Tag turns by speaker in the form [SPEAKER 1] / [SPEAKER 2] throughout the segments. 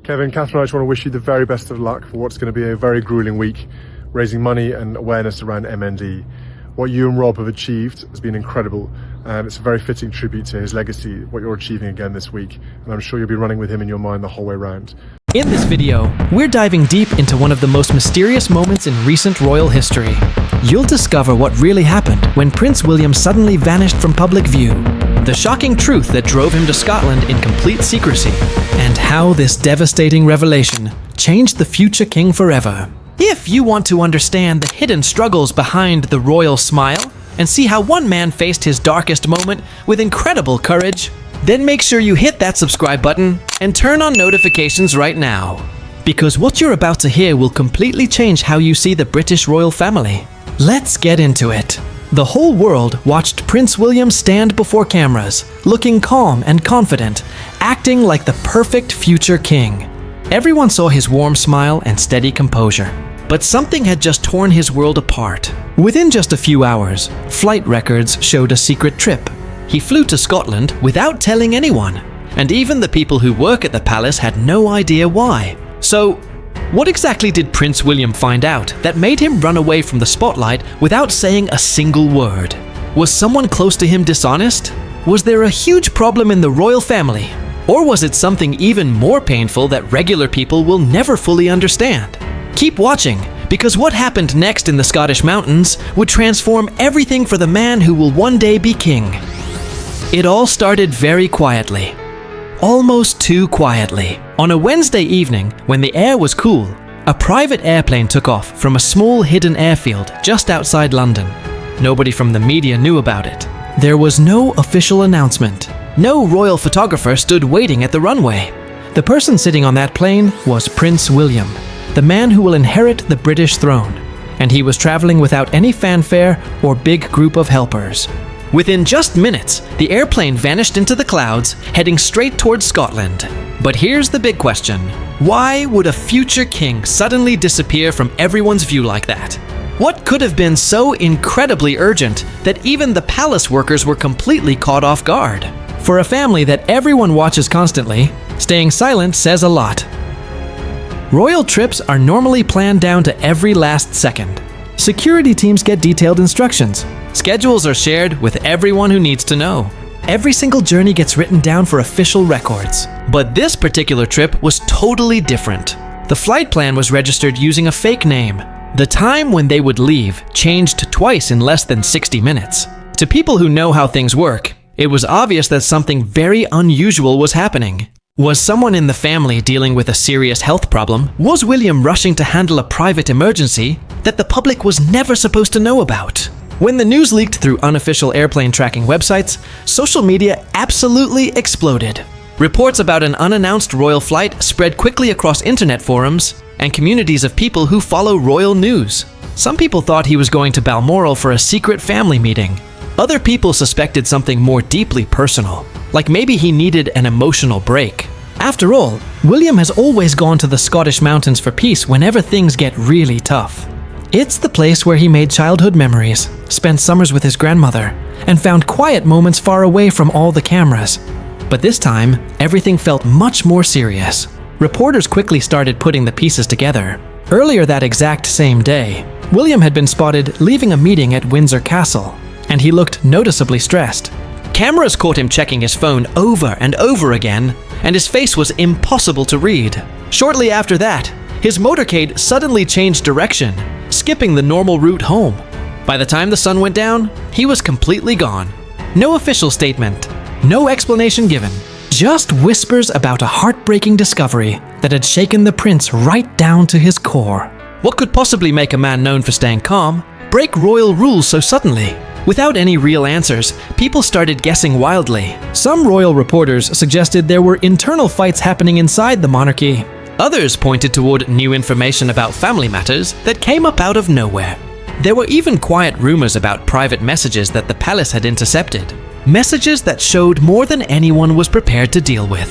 [SPEAKER 1] Kevin, Catherine, I just want to wish you the very best of luck for what's going to be a very grueling week, raising money and awareness around MND. What you and Rob have achieved has been incredible, and it's a very fitting tribute to his legacy, what you're achieving again this week, and I'm sure you'll be running with him in your mind the whole way round.
[SPEAKER 2] In this video, we're diving deep into one of the most mysterious moments in recent royal history. You'll discover what really happened when Prince William suddenly vanished from public view, the shocking truth that drove him to Scotland in complete secrecy, and how this devastating revelation changed the future king forever. If you want to understand the hidden struggles behind the royal smile and see how one man faced his darkest moment with incredible courage, then make sure you hit that subscribe button and turn on notifications right now. Because what you're about to hear will completely change how you see the British royal family. Let's get into it. The whole world watched Prince William stand before cameras, looking calm and confident, acting like the perfect future king. Everyone saw his warm smile and steady composure. But something had just torn his world apart. Within just a few hours, flight records showed a secret trip. He flew to Scotland without telling anyone, and even the people who work at the palace had no idea why. So, what exactly did Prince William find out that made him run away from the spotlight without saying a single word? Was someone close to him dishonest? Was there a huge problem in the royal family? Or was it something even more painful that regular people will never fully understand? Keep watching, because what happened next in the Scottish mountains would transform everything for the man who will one day be king. It all started very quietly. Almost too quietly. On a Wednesday evening, when the air was cool, a private airplane took off from a small hidden airfield just outside London. Nobody from the media knew about it. There was no official announcement. No royal photographer stood waiting at the runway. The person sitting on that plane was Prince William, the man who will inherit the British throne, and he was traveling without any fanfare or big group of helpers. Within just minutes, the airplane vanished into the clouds, heading straight towards Scotland. But here's the big question. Why would a future king suddenly disappear from everyone's view like that? What could have been so incredibly urgent that even the palace workers were completely caught off guard? For a family that everyone watches constantly, staying silent says a lot. Royal trips are normally planned down to every last second. Security teams get detailed instructions. Schedules are shared with everyone who needs to know. Every single journey gets written down for official records. But this particular trip was totally different. The flight plan was registered using a fake name. The time when they would leave changed twice in less than 60 minutes. To people who know how things work, it was obvious that something very unusual was happening. Was someone in the family dealing with a serious health problem? Was William rushing to handle a private emergency that the public was never supposed to know about? When the news leaked through unofficial airplane tracking websites, social media absolutely exploded. Reports about an unannounced royal flight spread quickly across internet forums and communities of people who follow royal news. Some people thought he was going to Balmoral for a secret family meeting. Other people suspected something more deeply personal, like maybe he needed an emotional break. After all, William has always gone to the Scottish mountains for peace whenever things get really tough. It's the place where he made childhood memories, spent summers with his grandmother, and found quiet moments far away from all the cameras. But this time, everything felt much more serious. Reporters quickly started putting the pieces together. Earlier that exact same day, William had been spotted leaving a meeting at Windsor Castle, and he looked noticeably stressed. Cameras caught him checking his phone over and over again, and his face was impossible to read. Shortly after that, his motorcade suddenly changed direction, skipping the normal route home. By the time the sun went down, he was completely gone. No official statement, no explanation given, just whispers about a heartbreaking discovery that had shaken the prince right down to his core. What could possibly make a man known for staying calm break royal rules so suddenly? Without any real answers, people started guessing wildly. Some royal reporters suggested there were internal fights happening inside the monarchy. Others pointed toward new information about family matters that came up out of nowhere. There were even quiet rumors about private messages that the palace had intercepted. Messages that showed more than anyone was prepared to deal with.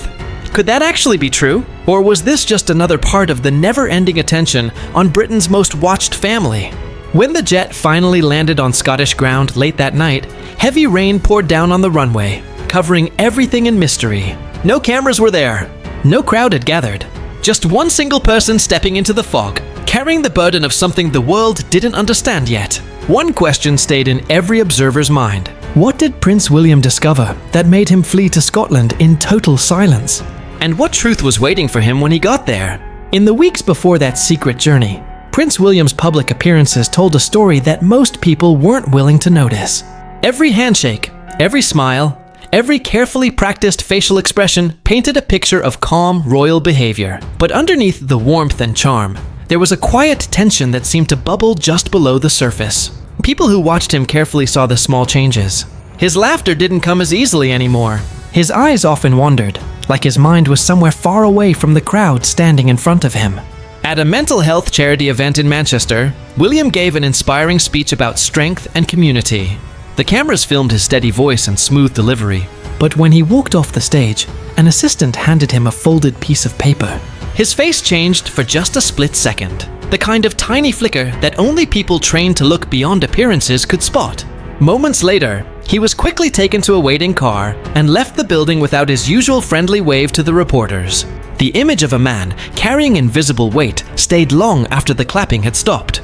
[SPEAKER 2] Could that actually be true? Or was this just another part of the never-ending attention on Britain's most watched family? When the jet finally landed on Scottish ground late that night, heavy rain poured down on the runway, covering everything in mystery. No cameras were there. No crowd had gathered. Just one single person stepping into the fog, carrying the burden of something the world didn't understand yet. One question stayed in every observer's mind. What did Prince William discover that made him flee to Scotland in total silence? And what truth was waiting for him when he got there? In the weeks before that secret journey, Prince William's public appearances told a story that most people weren't willing to notice. Every handshake, every smile, every carefully practiced facial expression painted a picture of calm royal behavior. But underneath the warmth and charm, there was a quiet tension that seemed to bubble just below the surface. People who watched him carefully saw the small changes. His laughter didn't come as easily anymore. His eyes often wandered, like his mind was somewhere far away from the crowd standing in front of him. At a mental health charity event in Manchester, William gave an inspiring speech about strength and community. The cameras filmed his steady voice and smooth delivery. But when he walked off the stage, an assistant handed him a folded piece of paper. His face changed for just a split second, the kind of tiny flicker that only people trained to look beyond appearances could spot. Moments later, he was quickly taken to a waiting car and left the building without his usual friendly wave to the reporters. The image of a man carrying invisible weight stayed long after the clapping had stopped.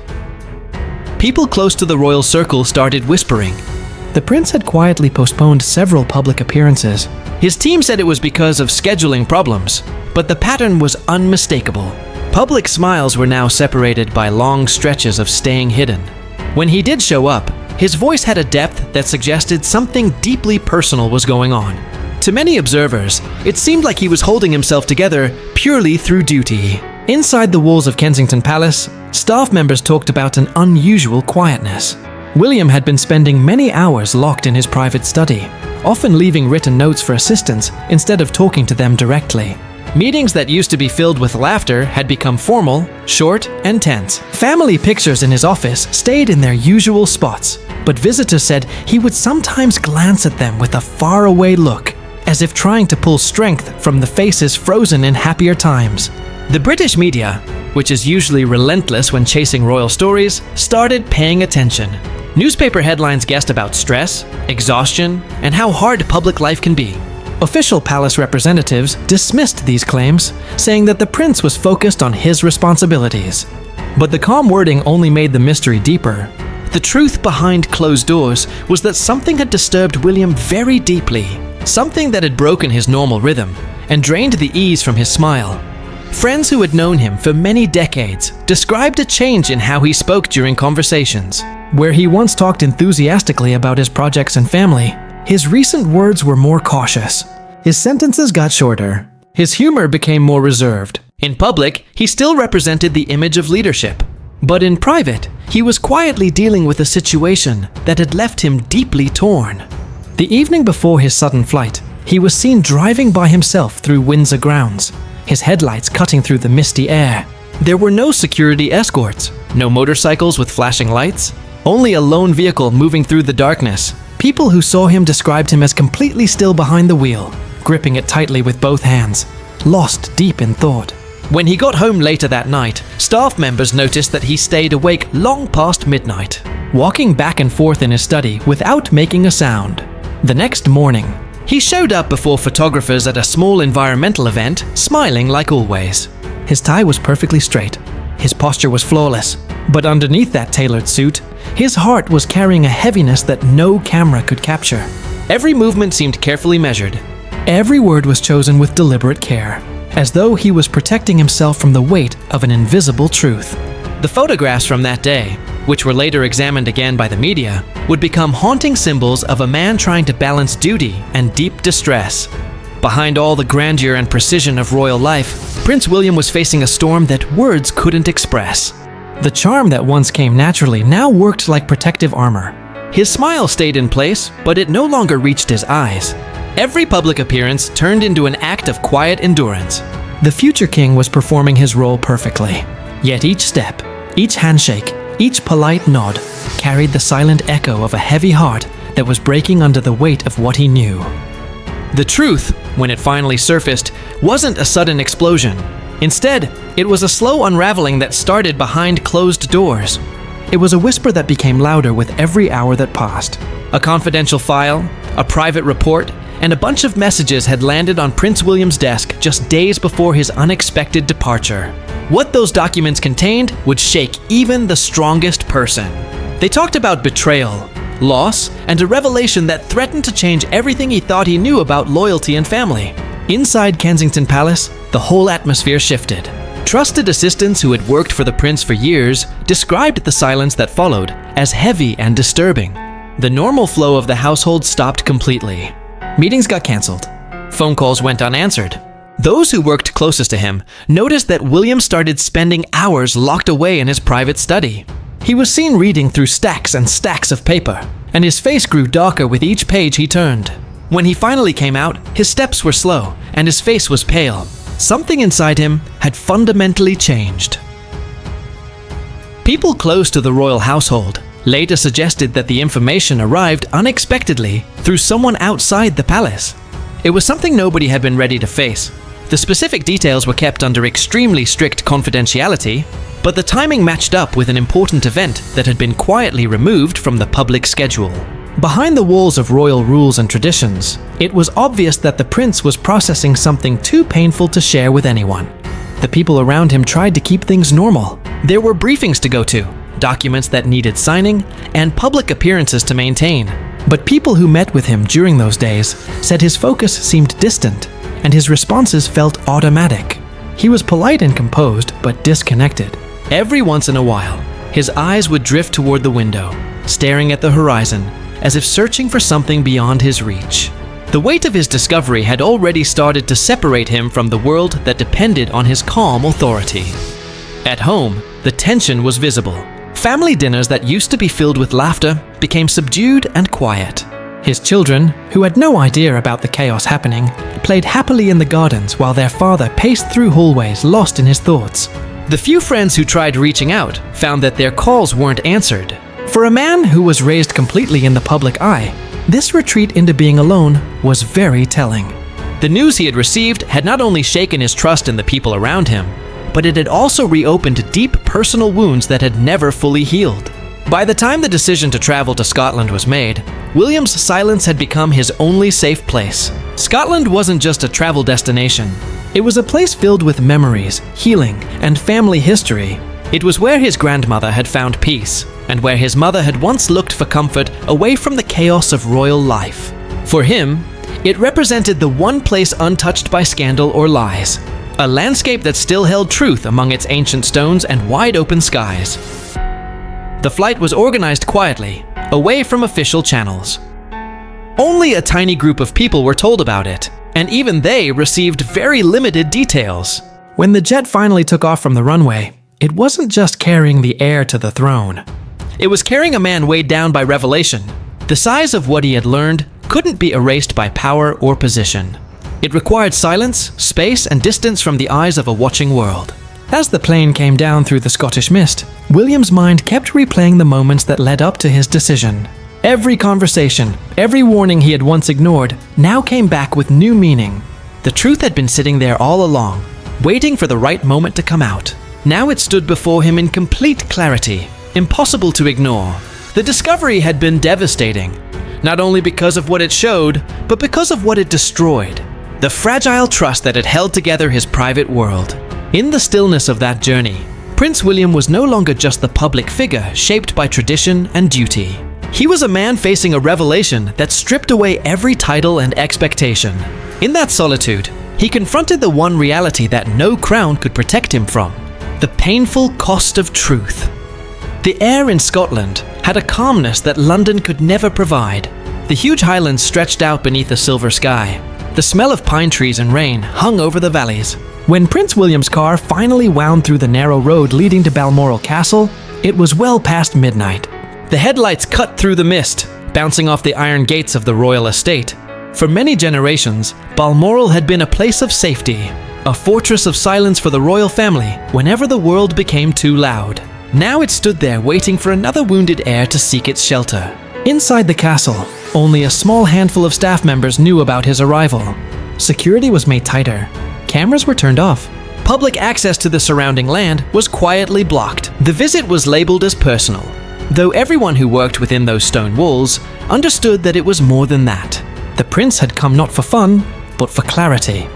[SPEAKER 2] People close to the royal circle started whispering. The prince had quietly postponed several public appearances. His team said it was because of scheduling problems, but the pattern was unmistakable. Public smiles were now separated by long stretches of staying hidden. When he did show up, his voice had a depth that suggested something deeply personal was going on. To many observers, it seemed like he was holding himself together purely through duty. Inside the walls of Kensington Palace, staff members talked about an unusual quietness. William had been spending many hours locked in his private study, often leaving written notes for assistants instead of talking to them directly. Meetings that used to be filled with laughter had become formal, short, and tense. Family pictures in his office stayed in their usual spots, but visitors said he would sometimes glance at them with a faraway look, as if trying to pull strength from the faces frozen in happier times. The British media, which is usually relentless when chasing royal stories, started paying attention. Newspaper headlines guessed about stress, exhaustion, and how hard public life can be. Official palace representatives dismissed these claims, saying that the prince was focused on his responsibilities. But the calm wording only made the mystery deeper. The truth behind closed doors was that something had disturbed William very deeply, something that had broken his normal rhythm and drained the ease from his smile. Friends who had known him for many decades described a change in how he spoke during conversations. Where he once talked enthusiastically about his projects and family, his recent words were more cautious. His sentences got shorter. His humor became more reserved. In public, he still represented the image of leadership. But in private, he was quietly dealing with a situation that had left him deeply torn. The evening before his sudden flight, he was seen driving by himself through Windsor grounds, his headlights cutting through the misty air. There were no security escorts, no motorcycles with flashing lights, only a lone vehicle moving through the darkness. People who saw him described him as completely still behind the wheel, gripping it tightly with both hands, lost deep in thought. When he got home later that night, staff members noticed that he stayed awake long past midnight, walking back and forth in his study without making a sound. The next morning, he showed up before photographers at a small environmental event, smiling like always. His tie was perfectly straight. His posture was flawless. But underneath that tailored suit, his heart was carrying a heaviness that no camera could capture. Every movement seemed carefully measured. Every word was chosen with deliberate care, as though he was protecting himself from the weight of an invisible truth. The photographs from that day, which were later examined again by the media, would become haunting symbols of a man trying to balance duty and deep distress. Behind all the grandeur and precision of royal life, Prince William was facing a storm that words couldn't express. The charm that once came naturally now worked like protective armor. His smile stayed in place, but it no longer reached his eyes. Every public appearance turned into an act of quiet endurance. The future king was performing his role perfectly. Yet each step, each handshake, each polite nod carried the silent echo of a heavy heart that was breaking under the weight of what he knew. The truth, when it finally surfaced, wasn't a sudden explosion. Instead, it was a slow unraveling that started behind closed doors. It was a whisper that became louder with every hour that passed. A confidential file, a private report, and a bunch of messages had landed on Prince William's desk just days before his unexpected departure. What those documents contained would shake even the strongest person. They talked about betrayal, loss, and a revelation that threatened to change everything he thought he knew about loyalty and family. Inside Kensington Palace, the whole atmosphere shifted. Trusted assistants who had worked for the prince for years described the silence that followed as heavy and disturbing. The normal flow of the household stopped completely. Meetings got cancelled. Phone calls went unanswered. Those who worked closest to him noticed that William started spending hours locked away in his private study. He was seen reading through stacks and stacks of paper, and his face grew darker with each page he turned. When he finally came out, his steps were slow, and his face was pale. Something inside him had fundamentally changed. People close to the royal household later suggested that the information arrived unexpectedly through someone outside the palace. It was something nobody had been ready to face. The specific details were kept under extremely strict confidentiality, but the timing matched up with an important event that had been quietly removed from the public schedule. Behind the walls of royal rules and traditions, it was obvious that the prince was processing something too painful to share with anyone. The people around him tried to keep things normal. There were briefings to go to, documents that needed signing, and public appearances to maintain. But people who met with him during those days said his focus seemed distant, and his responses felt automatic. He was polite and composed, but disconnected. Every once in a while, his eyes would drift toward the window, staring at the horizon, as if searching for something beyond his reach. The weight of his discovery had already started to separate him from the world that depended on his calm authority. At home, the tension was visible. Family dinners that used to be filled with laughter became subdued and quiet. His children, who had no idea about the chaos happening, played happily in the gardens while their father paced through hallways lost in his thoughts. The few friends who tried reaching out found that their calls weren't answered. For a man who was raised completely in the public eye, this retreat into being alone was very telling. The news he had received had not only shaken his trust in the people around him, but it had also reopened deep personal wounds that had never fully healed. By the time the decision to travel to Scotland was made, William's silence had become his only safe place. Scotland wasn't just a travel destination. It was a place filled with memories, healing, and family history. It was where his grandmother had found peace, and where his mother had once looked for comfort away from the chaos of royal life. For him, it represented the one place untouched by scandal or lies, a landscape that still held truth among its ancient stones and wide-open skies. The flight was organized quietly, away from official channels. Only a tiny group of people were told about it, and even they received very limited details. When the jet finally took off from the runway, it wasn't just carrying the heir to the throne. It was carrying a man weighed down by revelation. The size of what he had learned couldn't be erased by power or position. It required silence, space, and distance from the eyes of a watching world. As the plane came down through the Scottish mist, William's mind kept replaying the moments that led up to his decision. Every conversation, every warning he had once ignored, now came back with new meaning. The truth had been sitting there all along, waiting for the right moment to come out. Now it stood before him in complete clarity, impossible to ignore. The discovery had been devastating, not only because of what it showed, but because of what it destroyed. The fragile trust that had held together his private world. In the stillness of that journey, Prince William was no longer just the public figure shaped by tradition and duty. He was a man facing a revelation that stripped away every title and expectation. In that solitude, he confronted the one reality that no crown could protect him from: the painful cost of truth. The air in Scotland had a calmness that London could never provide. The huge highlands stretched out beneath a silver sky. The smell of pine trees and rain hung over the valleys. When Prince William's car finally wound through the narrow road leading to Balmoral Castle, it was well past midnight. The headlights cut through the mist, bouncing off the iron gates of the royal estate. For many generations, Balmoral had been a place of safety, a fortress of silence for the royal family whenever the world became too loud. Now it stood there waiting for another wounded heir to seek its shelter. Inside the castle, only a small handful of staff members knew about his arrival. Security was made tighter. Cameras were turned off. Public access to the surrounding land was quietly blocked. The visit was labeled as personal, though everyone who worked within those stone walls understood that it was more than that. The prince had come not for fun, but for clarity.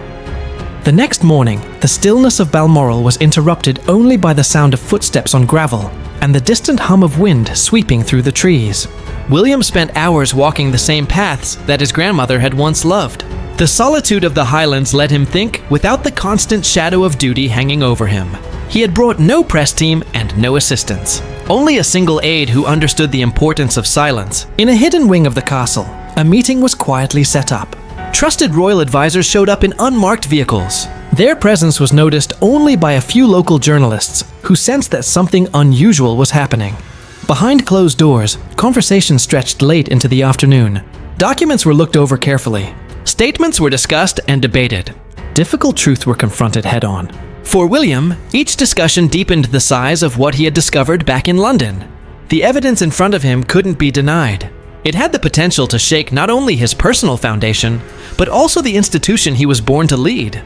[SPEAKER 2] The next morning, the stillness of Balmoral was interrupted only by the sound of footsteps on gravel and the distant hum of wind sweeping through the trees. William spent hours walking the same paths that his grandmother had once loved. The solitude of the Highlands let him think without the constant shadow of duty hanging over him. He had brought no press team and no assistants. Only a single aide who understood the importance of silence. In a hidden wing of the castle, a meeting was quietly set up. Trusted royal advisors showed up in unmarked vehicles. Their presence was noticed only by a few local journalists who sensed that something unusual was happening. Behind closed doors, conversations stretched late into the afternoon. Documents were looked over carefully. Statements were discussed and debated. Difficult truths were confronted head-on. For William, each discussion deepened the size of what he had discovered back in London. The evidence in front of him couldn't be denied. It had the potential to shake not only his personal foundation, but also the institution he was born to lead.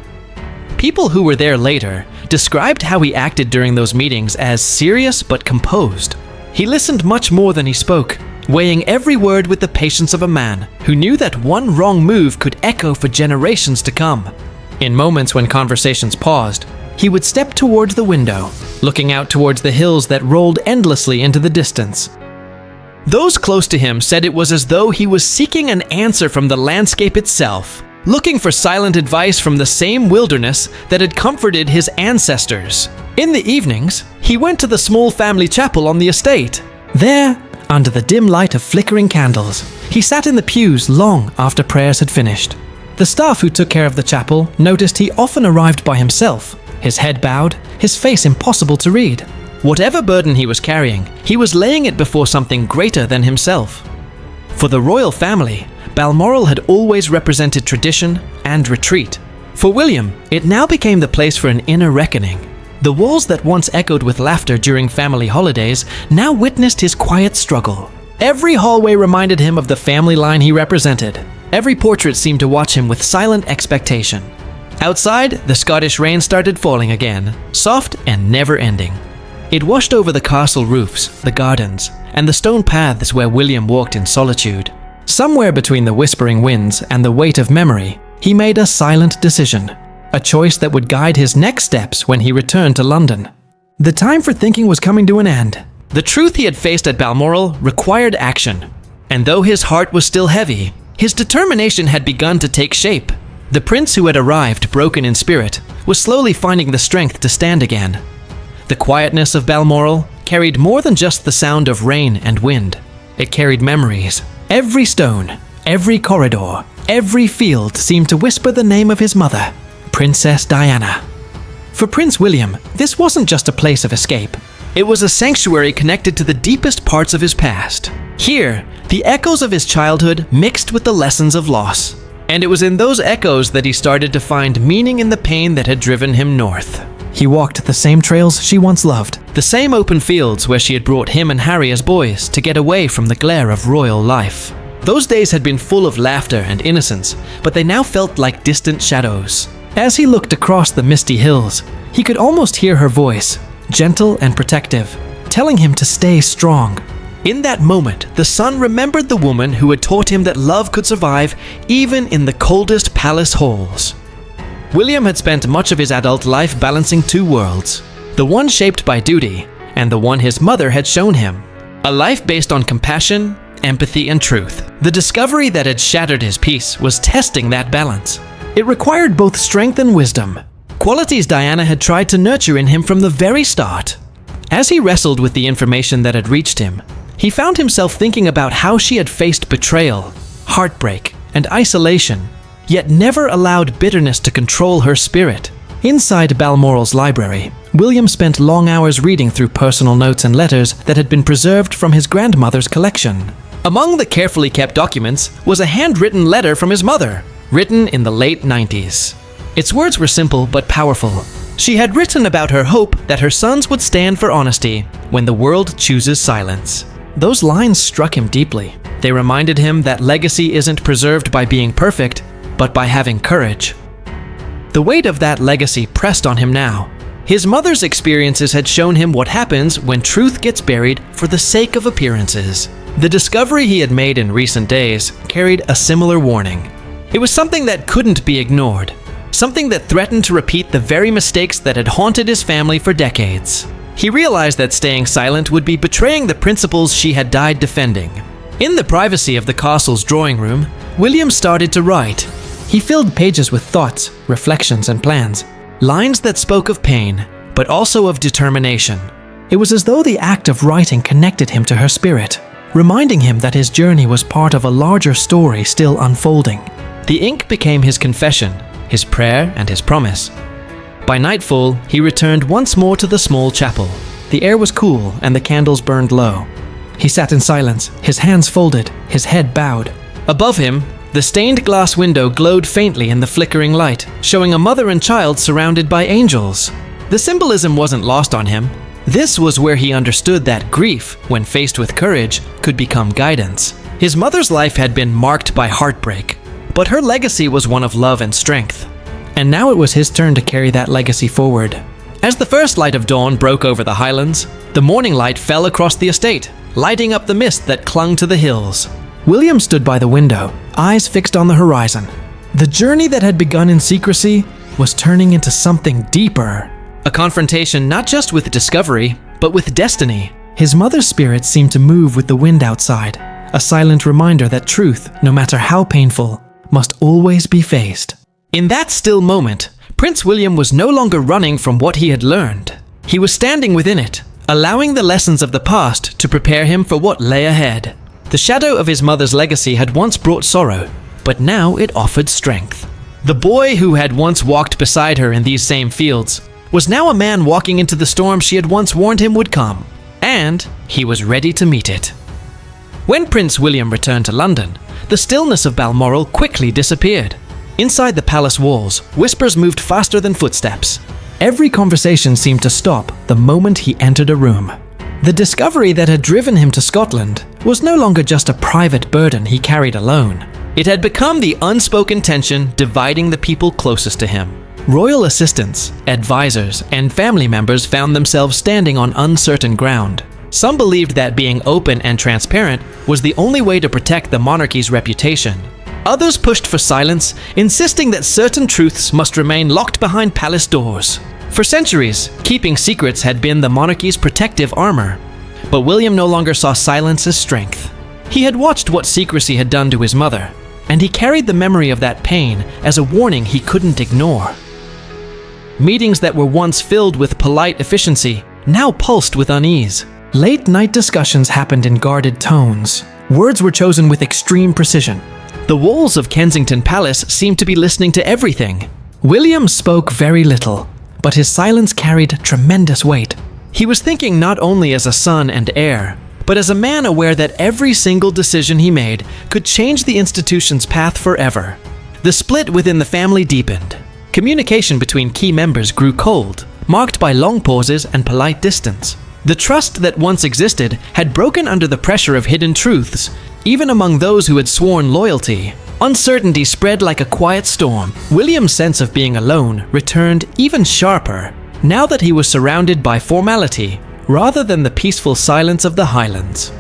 [SPEAKER 2] People who were there later described how he acted during those meetings as serious but composed. He listened much more than he spoke, weighing every word with the patience of a man who knew that one wrong move could echo for generations to come. In moments when conversations paused, he would step towards the window, looking out towards the hills that rolled endlessly into the distance. Those close to him said it was as though he was seeking an answer from the landscape itself, looking for silent advice from the same wilderness that had comforted his ancestors. In the evenings, he went to the small family chapel on the estate. There, under the dim light of flickering candles, he sat in the pews long after prayers had finished. The staff who took care of the chapel noticed he often arrived by himself, his head bowed, his face impossible to read. Whatever burden he was carrying, he was laying it before something greater than himself. For the royal family, Balmoral had always represented tradition and retreat. For William, it now became the place for an inner reckoning. The walls that once echoed with laughter during family holidays now witnessed his quiet struggle. Every hallway reminded him of the family line he represented. Every portrait seemed to watch him with silent expectation. Outside, the Scottish rain started falling again, soft and never-ending. It washed over the castle roofs, the gardens, and the stone paths where William walked in solitude. Somewhere between the whispering winds and the weight of memory, he made a silent decision, a choice that would guide his next steps when he returned to London. The time for thinking was coming to an end. The truth he had faced at Balmoral required action, and though his heart was still heavy, his determination had begun to take shape. The prince who had arrived broken in spirit was slowly finding the strength to stand again. The quietness of Balmoral carried more than just the sound of rain and wind. It carried memories. Every stone, every corridor, every field seemed to whisper the name of his mother, Princess Diana. For Prince William, this wasn't just a place of escape. It was a sanctuary connected to the deepest parts of his past. Here, the echoes of his childhood mixed with the lessons of loss. And it was in those echoes that he started to find meaning in the pain that had driven him north. He walked the same trails she once loved, the same open fields where she had brought him and Harry as boys to get away from the glare of royal life. Those days had been full of laughter and innocence, but they now felt like distant shadows. As he looked across the misty hills, he could almost hear her voice, gentle and protective, telling him to stay strong. In that moment, the son remembered the woman who had taught him that love could survive even in the coldest palace halls. William had spent much of his adult life balancing two worlds, the one shaped by duty and the one his mother had shown him. A life based on compassion, empathy, and truth. The discovery that had shattered his peace was testing that balance. It required both strength and wisdom, qualities Diana had tried to nurture in him from the very start. As he wrestled with the information that had reached him, he found himself thinking about how she had faced betrayal, heartbreak, and isolation, yet never allowed bitterness to control her spirit. Inside Balmoral's library, William spent long hours reading through personal notes and letters that had been preserved from his grandmother's collection. Among the carefully kept documents was a handwritten letter from his mother, written in the late 90s. Its words were simple but powerful. She had written about her hope that her sons would stand for honesty when the world chooses silence. Those lines struck him deeply. They reminded him that legacy isn't preserved by being perfect, but by having courage. The weight of that legacy pressed on him now. His mother's experiences had shown him what happens when truth gets buried for the sake of appearances. The discovery he had made in recent days carried a similar warning. It was something that couldn't be ignored, something that threatened to repeat the very mistakes that had haunted his family for decades. He realized that staying silent would be betraying the principles she had died defending. In the privacy of the castle's drawing room, William started to write. He filled pages with thoughts, reflections, and plans, lines that spoke of pain, but also of determination. It was as though the act of writing connected him to her spirit, reminding him that his journey was part of a larger story still unfolding. The ink became his confession, his prayer, and his promise. By nightfall, he returned once more to the small chapel. The air was cool and the candles burned low. He sat in silence, his hands folded, his head bowed. Above him, the stained glass window glowed faintly in the flickering light, showing a mother and child surrounded by angels. The symbolism wasn't lost on him. This was where he understood that grief, when faced with courage, could become guidance. His mother's life had been marked by heartbreak, but her legacy was one of love and strength. And now it was his turn to carry that legacy forward. As the first light of dawn broke over the highlands, the morning light fell across the estate, lighting up the mist that clung to the hills. William stood by the window, eyes fixed on the horizon. The journey that had begun in secrecy was turning into something deeper. A confrontation not just with discovery, but with destiny. His mother's spirit seemed to move with the wind outside, a silent reminder that truth, no matter how painful, must always be faced. In that still moment, Prince William was no longer running from what he had learned. He was standing within it, allowing the lessons of the past to prepare him for what lay ahead. The shadow of his mother's legacy had once brought sorrow, but now it offered strength. The boy who had once walked beside her in these same fields was now a man walking into the storm she had once warned him would come, and he was ready to meet it. When Prince William returned to London, the stillness of Balmoral quickly disappeared. Inside the palace walls, whispers moved faster than footsteps. Every conversation seemed to stop the moment he entered a room. The discovery that had driven him to Scotland was no longer just a private burden he carried alone. It had become the unspoken tension dividing the people closest to him. Royal assistants, advisors, and family members found themselves standing on uncertain ground. Some believed that being open and transparent was the only way to protect the monarchy's reputation. Others pushed for silence, insisting that certain truths must remain locked behind palace doors. For centuries, keeping secrets had been the monarchy's protective armor. But William no longer saw silence as strength. He had watched what secrecy had done to his mother, and he carried the memory of that pain as a warning he couldn't ignore. Meetings that were once filled with polite efficiency now pulsed with unease. Late-night discussions happened in guarded tones. Words were chosen with extreme precision. The walls of Kensington Palace seemed to be listening to everything. William spoke very little, but his silence carried tremendous weight. He was thinking not only as a son and heir, but as a man aware that every single decision he made could change the institution's path forever. The split within the family deepened. Communication between key members grew cold, marked by long pauses and polite distance. The trust that once existed had broken under the pressure of hidden truths, even among those who had sworn loyalty. Uncertainty spread like a quiet storm. William's sense of being alone returned even sharper, now that he was surrounded by formality, rather than the peaceful silence of the Highlands.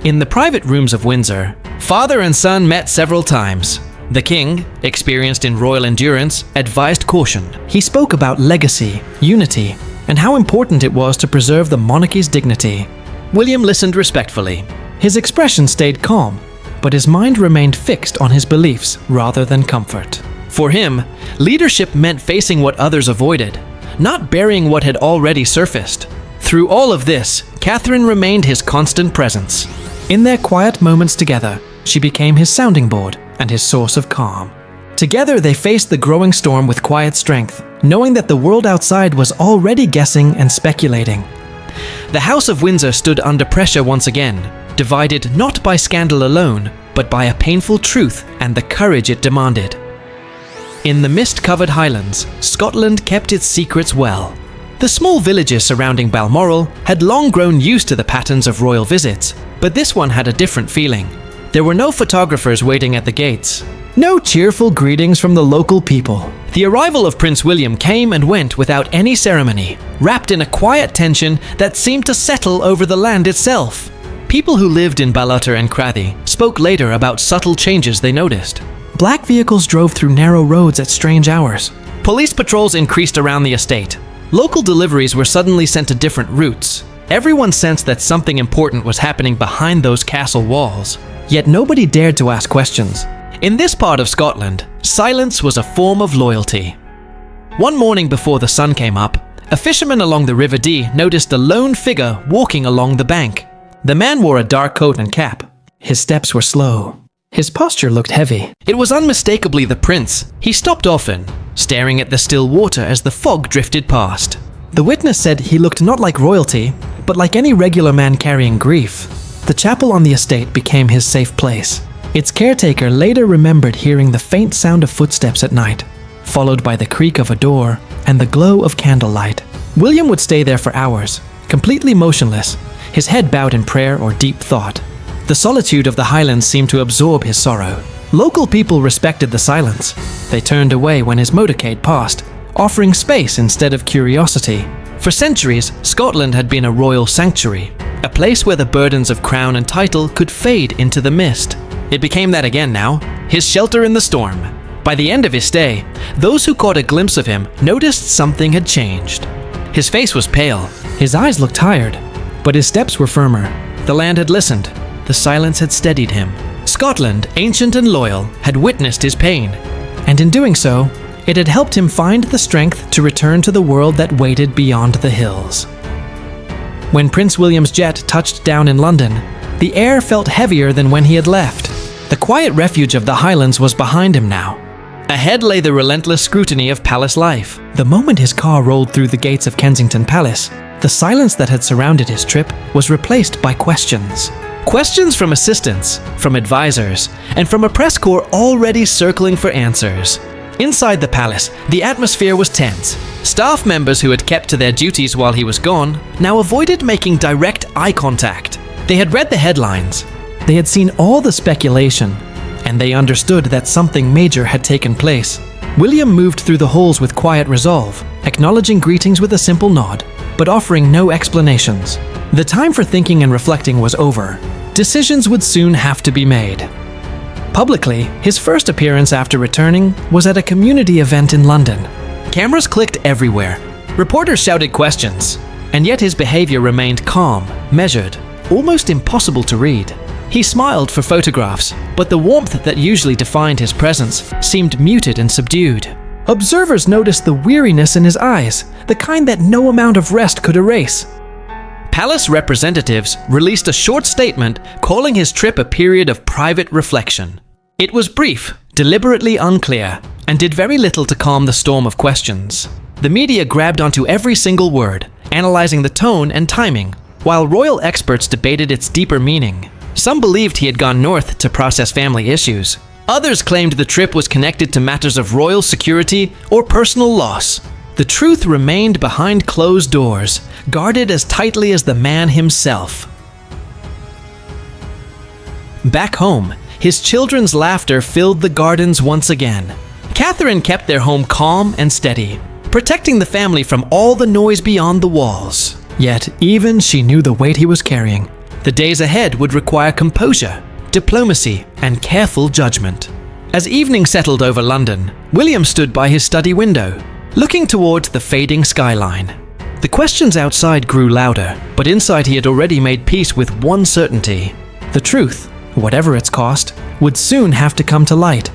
[SPEAKER 2] In the private rooms of Windsor, father and son met several times. The king, experienced in royal endurance, advised caution. He spoke about legacy, unity, and how important it was to preserve the monarchy's dignity. William listened respectfully. His expression stayed calm, but his mind remained fixed on his beliefs rather than comfort. For him, leadership meant facing what others avoided, not burying what had already surfaced. Through all of this, Catherine remained his constant presence. In their quiet moments together, she became his sounding board and his source of calm. Together they faced the growing storm with quiet strength, knowing that the world outside was already guessing and speculating. The House of Windsor stood under pressure once again, divided not by scandal alone, but by a painful truth and the courage it demanded. In the mist-covered Highlands, Scotland kept its secrets well. The small villages surrounding Balmoral had long grown used to the patterns of royal visits, but this one had a different feeling. There were no photographers waiting at the gates, no cheerful greetings from the local people. The arrival of Prince William came and went without any ceremony, wrapped in a quiet tension that seemed to settle over the land itself. People who lived in Balutter and Crathy spoke later about subtle changes they noticed. Black vehicles drove through narrow roads at strange hours. Police patrols increased around the estate. Local deliveries were suddenly sent to different routes. Everyone sensed that something important was happening behind those castle walls. Yet nobody dared to ask questions. In this part of Scotland, silence was a form of loyalty. One morning before the sun came up, a fisherman along the River Dee noticed a lone figure walking along the bank. The man wore a dark coat and cap. His steps were slow. His posture looked heavy. It was unmistakably the prince. He stopped often, staring at the still water as the fog drifted past. The witness said he looked not like royalty, but like any regular man carrying grief. The chapel on the estate became his safe place. Its caretaker later remembered hearing the faint sound of footsteps at night, followed by the creak of a door and the glow of candlelight. William would stay there for hours, completely motionless, his head bowed in prayer or deep thought. The solitude of the Highlands seemed to absorb his sorrow. Local people respected the silence. They turned away when his motorcade passed, offering space instead of curiosity. For centuries, Scotland had been a royal sanctuary, a place where the burdens of crown and title could fade into the mist. It became that again now, his shelter in the storm. By the end of his stay, those who caught a glimpse of him noticed something had changed. His face was pale, his eyes looked tired, but his steps were firmer. The land had listened. The silence had steadied him. Scotland, ancient and loyal, had witnessed his pain, and in doing so, it had helped him find the strength to return to the world that waited beyond the hills. When Prince William's jet touched down in London, the air felt heavier than when he had left. The quiet refuge of the Highlands was behind him now. Ahead lay the relentless scrutiny of palace life. The moment his car rolled through the gates of Kensington Palace, the silence that had surrounded his trip was replaced by questions. Questions from assistants, from advisors, and from a press corps already circling for answers. Inside the palace, the atmosphere was tense. Staff members who had kept to their duties while he was gone now avoided making direct eye contact. They had read the headlines. They had seen all the speculation, and they understood that something major had taken place. William moved through the halls with quiet resolve, acknowledging greetings with a simple nod, but offering no explanations. The time for thinking and reflecting was over. Decisions would soon have to be made. Publicly, his first appearance after returning was at a community event in London. Cameras clicked everywhere. Reporters shouted questions, and yet his behavior remained calm, measured, almost impossible to read. He smiled for photographs, but the warmth that usually defined his presence seemed muted and subdued. Observers noticed the weariness in his eyes, the kind that no amount of rest could erase. Palace representatives released a short statement calling his trip a period of private reflection. It was brief, deliberately unclear, and did very little to calm the storm of questions. The media grabbed onto every single word, analyzing the tone and timing, while royal experts debated its deeper meaning. Some believed he had gone north to process family issues. Others claimed the trip was connected to matters of royal security or personal loss. The truth remained behind closed doors, guarded as tightly as the man himself. Back home, his children's laughter filled the gardens once again. Catherine kept their home calm and steady, protecting the family from all the noise beyond the walls. Yet even she knew the weight he was carrying. The days ahead would require composure, diplomacy, and careful judgment. As evening settled over London, William stood by his study window, looking towards the fading skyline. The questions outside grew louder, but inside he had already made peace with one certainty. The truth, whatever its cost, would soon have to come to light.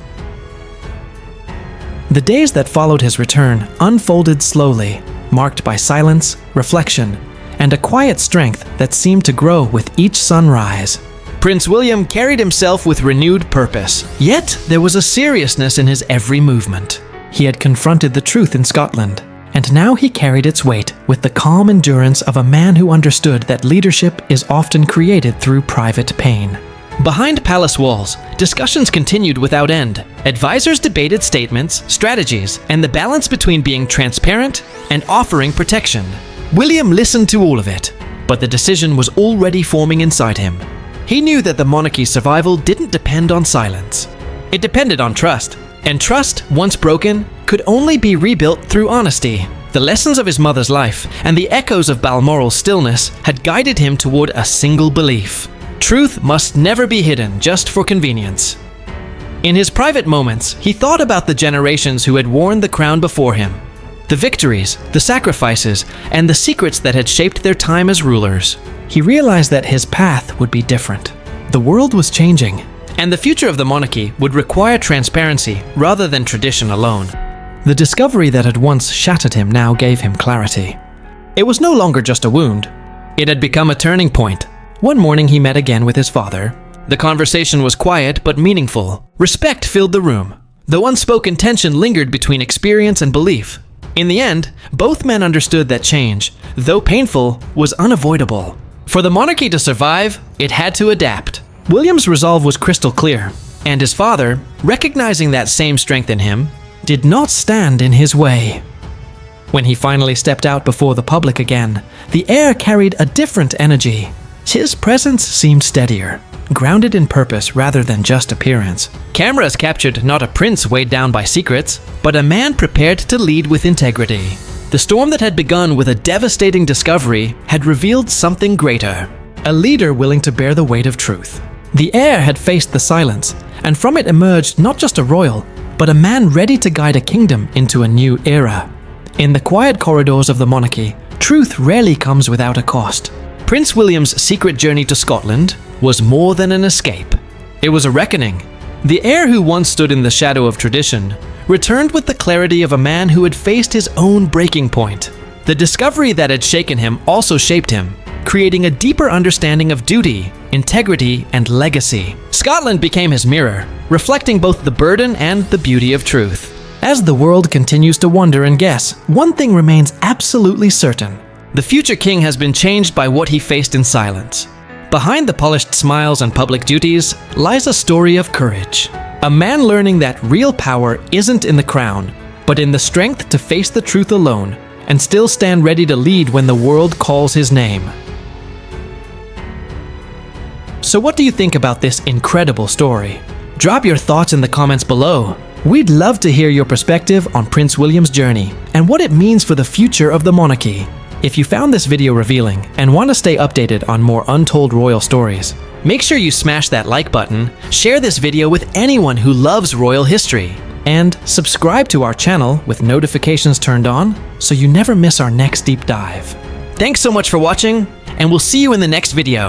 [SPEAKER 2] The days that followed his return unfolded slowly, marked by silence, reflection, and a quiet strength that seemed to grow with each sunrise. Prince William carried himself with renewed purpose, yet there was a seriousness in his every movement. He had confronted the truth in Scotland, and now he carried its weight with the calm endurance of a man who understood that leadership is often created through private pain. Behind palace walls, discussions continued without end. Advisors debated statements, strategies, and the balance between being transparent and offering protection. William listened to all of it, but the decision was already forming inside him. He knew that the monarchy's survival didn't depend on silence. It depended on trust, and trust, once broken, could only be rebuilt through honesty. The lessons of his mother's life and the echoes of Balmoral's stillness had guided him toward a single belief: truth must never be hidden just for convenience. In his private moments, he thought about the generations who had worn the crown before him, the victories, the sacrifices, and the secrets that had shaped their time as rulers. He realized that his path would be different. The world was changing, and the future of the monarchy would require transparency rather than tradition alone. The discovery that had once shattered him now gave him clarity. It was no longer just a wound. It had become a turning point. One morning he met again with his father. The conversation was quiet but meaningful. Respect filled the room, though unspoken tension lingered between experience and belief. In the end, both men understood that change, though painful, was unavoidable. For the monarchy to survive, it had to adapt. William's resolve was crystal clear, and his father, recognizing that same strength in him, did not stand in his way. When he finally stepped out before the public again, the air carried a different energy. His presence seemed steadier, grounded in purpose rather than just appearance. Cameras captured not a prince weighed down by secrets, but a man prepared to lead with integrity. The storm that had begun with a devastating discovery had revealed something greater: a leader willing to bear the weight of truth. The air had faced the silence, and from it emerged not just a royal, but a man ready to guide a kingdom into a new era. In the quiet corridors of the monarchy, truth rarely comes without a cost. Prince William's secret journey to Scotland was more than an escape. It was a reckoning. The heir who once stood in the shadow of tradition returned with the clarity of a man who had faced his own breaking point. The discovery that had shaken him also shaped him, creating a deeper understanding of duty, integrity, and legacy. Scotland became his mirror, reflecting both the burden and the beauty of truth. As the world continues to wonder and guess, one thing remains absolutely certain: the future king has been changed by what he faced in silence. Behind the polished smiles and public duties lies a story of courage. A man learning that real power isn't in the crown, but in the strength to face the truth alone and still stand ready to lead when the world calls his name. So what do you think about this incredible story? Drop your thoughts in the comments below. We'd love to hear your perspective on Prince William's journey and what it means for the future of the monarchy. If you found this video revealing and want to stay updated on more untold royal stories, make sure you smash that like button, share this video with anyone who loves royal history, and subscribe to our channel with notifications turned on so you never miss our next deep dive. Thanks so much for watching, and we'll see you in the next video.